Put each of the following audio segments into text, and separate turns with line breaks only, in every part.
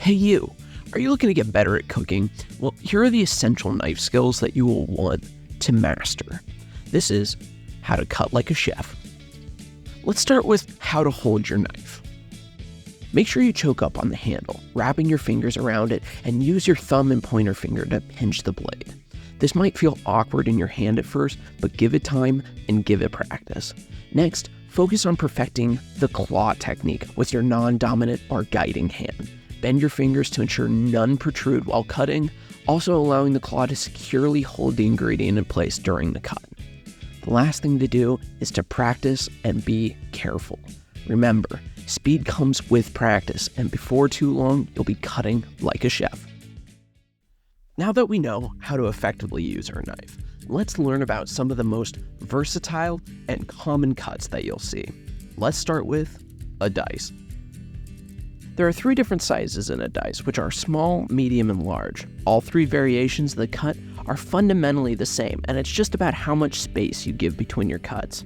Hey you, are you looking to get better at cooking? Well, here are the essential knife skills that you will want to master. This is how to cut like a chef. Let's start with how to hold your knife. Make sure you choke up on the handle, wrapping your fingers around it, and use your thumb and pointer finger to pinch the blade. This might feel awkward in your hand at first, but give it time and give it practice. Next, focus on perfecting the claw technique with your non-dominant or guiding hand. Bend your fingers to ensure none protrude while cutting, also allowing the claw to securely hold the ingredient in place during the cut. The last thing to do is to practice and be careful. Remember, speed comes with practice, and before too long, you'll be cutting like a chef. Now that we know how to effectively use our knife, let's learn about some of the most versatile and common cuts that you'll see. Let's start with a dice. There are 3 different sizes in a dice, which are small, medium, and large. All 3 variations of the cut are fundamentally the same, and it's just about how much space you give between your cuts.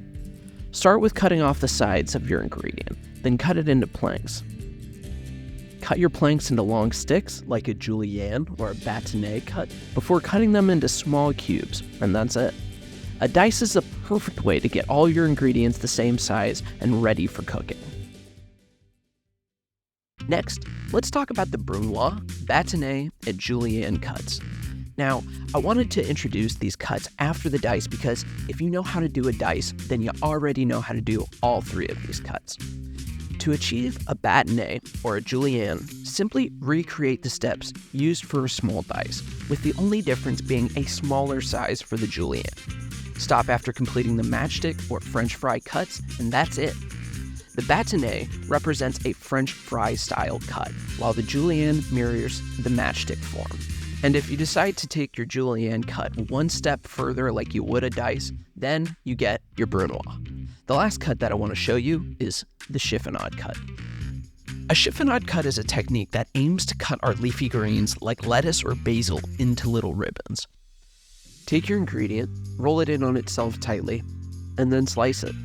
Start with cutting off the sides of your ingredient, then cut it into planks. Cut your planks into long sticks, like a Julienne or a bâtonnet cut, before cutting them into small cubes, and that's it. A dice is a perfect way to get all your ingredients the same size and ready for cooking. Next, let's talk about the brunoise, bâtonnet, and Julienne cuts. Now, I wanted to introduce these cuts after the dice because if you know how to do a dice, then you already know how to do all 3 of these cuts. To achieve a bâtonnet or a Julienne, simply recreate the steps used for a small dice, with the only difference being a smaller size for the Julienne. Stop after completing the matchstick or French fry cuts, and that's it. The bâtonnet represents a French fry style cut, while the Julienne mirrors the matchstick form. And if you decide to take your Julienne cut one step further like you would a dice, then you get your brunoise. The last cut that I want to show you is the chiffonade cut. A chiffonade cut is a technique that aims to cut our leafy greens like lettuce or basil into little ribbons. Take your ingredient, roll it in on itself tightly, and then slice it,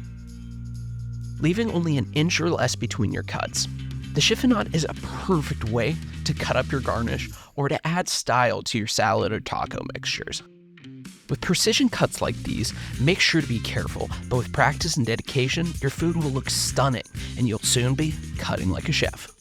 leaving only an inch or less between your cuts. The chiffonade is a perfect way to cut up your garnish or to add style to your salad or taco mixtures. With precision cuts like these, make sure to be careful, but with practice and dedication, your food will look stunning and you'll soon be cutting like a chef.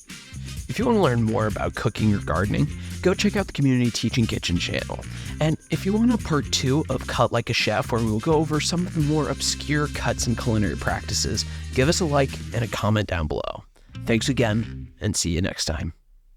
If you want to learn more about cooking or gardening, go check out the Community Teaching Kitchen channel. And if you want a part 2 of Cut Like a Chef, where we'll go over some of the more obscure cuts and culinary practices, give us a like and a comment down below. Thanks again, and see you next time.